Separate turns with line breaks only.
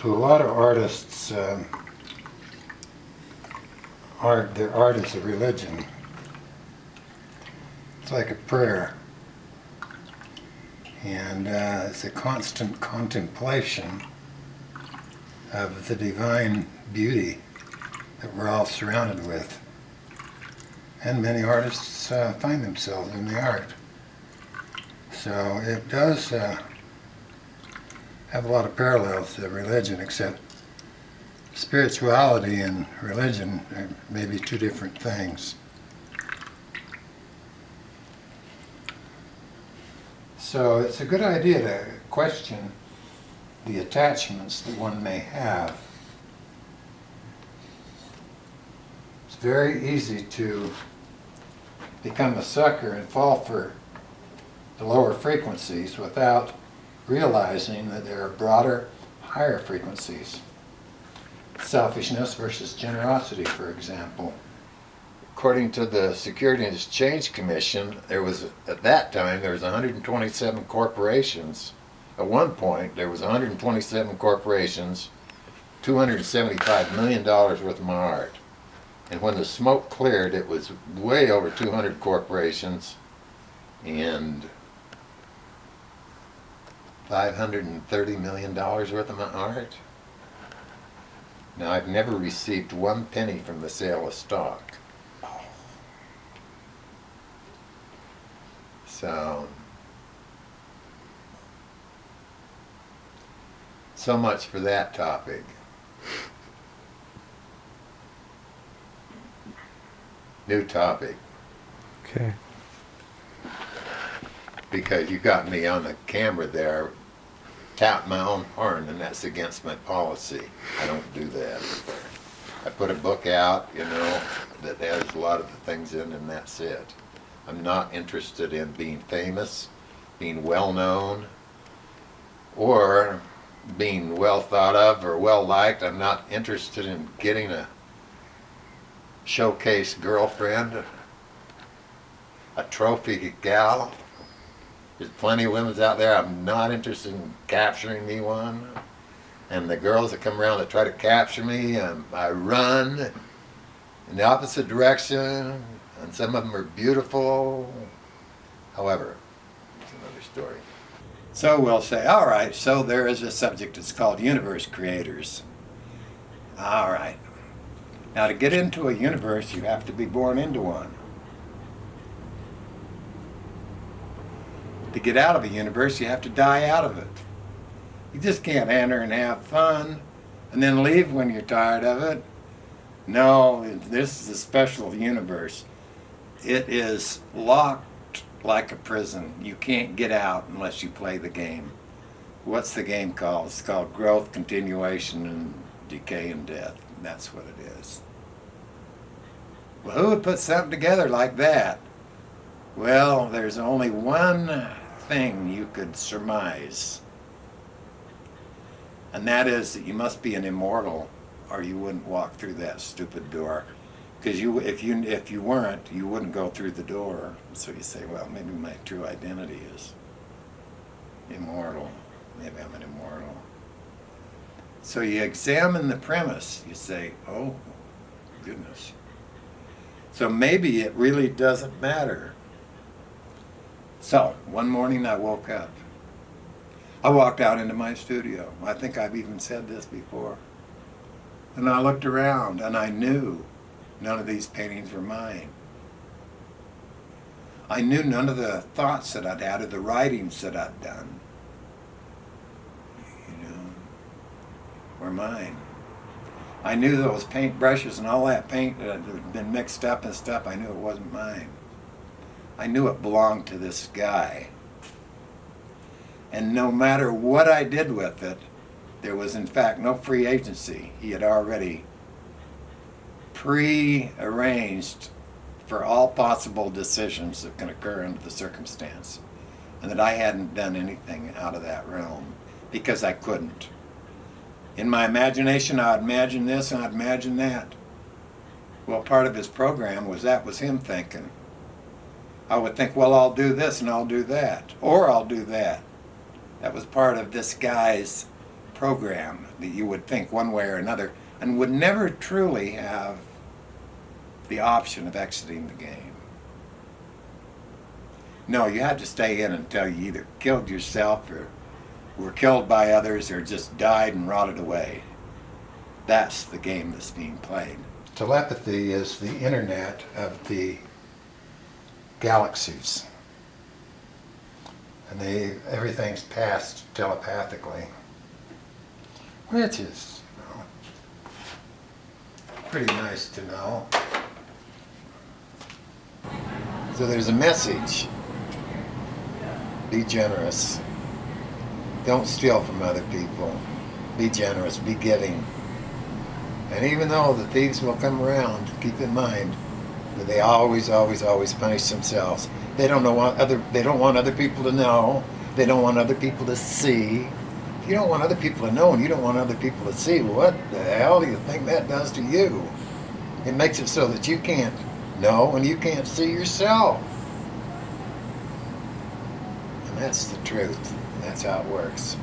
To a lot of artists, their art is a religion. It's like a prayer. And it's a constant contemplation of the divine beauty that we're all surrounded with. And many artists find themselves in the art. So it does have a lot of parallels to religion, except spirituality and religion are maybe two different things. So it's a good idea to question the attachments that one may have. It's very easy to become a sucker and fall for the lower frequencies without realizing that there are broader, higher frequencies. Selfishness versus generosity, for example. According to the Securities and Exchange Commission, at that time there was 127 corporations. At one point there was 127 corporations, $275 million worth of my art. And when the smoke cleared, it was way over 200 corporations and $530 million worth of my art. Now, I've never received one penny from the sale of stock. So much for that topic. New topic.
Okay.
Because you got me on the camera there, tout my own horn, and that's against my policy. I don't do that. I put a book out, that has a lot of the things in, and that's it. I'm not interested in being famous, being well known, or being well thought of or well liked. I'm not interested in getting a showcase girlfriend, a trophy gal. There's plenty of women out there. I'm not interested in capturing me one. And the girls that come around that try to capture me, I run in the opposite direction, and some of them are beautiful. However, it's another story. So we'll say, all right, so there is a subject that's called universe creators. All right. Now, to get into a universe, you have to be born into one. To get out of a universe, you have to die out of it. You just can't enter and have fun and then leave when you're tired of it. No, this is a special universe. It is locked like a prison. You can't get out unless you play the game. What's the game called? It's called growth, continuation, and decay and death. That's what it is. Well, who would put something together like that? Well, there's only one thing you could surmise, and that is that you must be an immortal, or you wouldn't walk through that stupid door. Because if you weren't, you wouldn't go through the door. So you say, well, maybe my true identity is immortal. Maybe I'm an immortal. So you examine the premise. You say, oh, goodness. So maybe it really doesn't matter. So one morning I woke up. I walked out into my studio. I think I've even said this before. And I looked around and I knew none of these paintings were mine. I knew none of the thoughts that I'd had or the writings that I'd done, were mine. I knew those paint brushes and all that paint that had been mixed up and stuff, I knew it wasn't mine. I knew it belonged to this guy. And no matter what I did with it, there was in fact no free agency. He had already pre-arranged for all possible decisions that can occur under the circumstance. And that I hadn't done anything out of that realm because I couldn't. In my imagination, I'd imagine this and I'd imagine that. Well, part of his program was him thinking. I would think, well, I'll do this and I'll do that, or I'll do that. That was part of this guy's program, that you would think one way or another, and would never truly have the option of exiting the game. No, you had to stay in until you either killed yourself or were killed by others or just died and rotted away. That's the game that's being played. Telepathy is the internet of the galaxies. And everything's passed telepathically. Which is, pretty nice to know. So there's a message. Be generous. Don't steal from other people. Be generous. Be giving. And even though the thieves will come around, keep in mind that they always punish themselves. They don't want other people to know. They don't want other people to see. If you don't want other people to know and you don't want other people to see, what the hell do you think that does to you? It makes it so that you can't know and you can't see yourself. And that's the truth. That's how it works.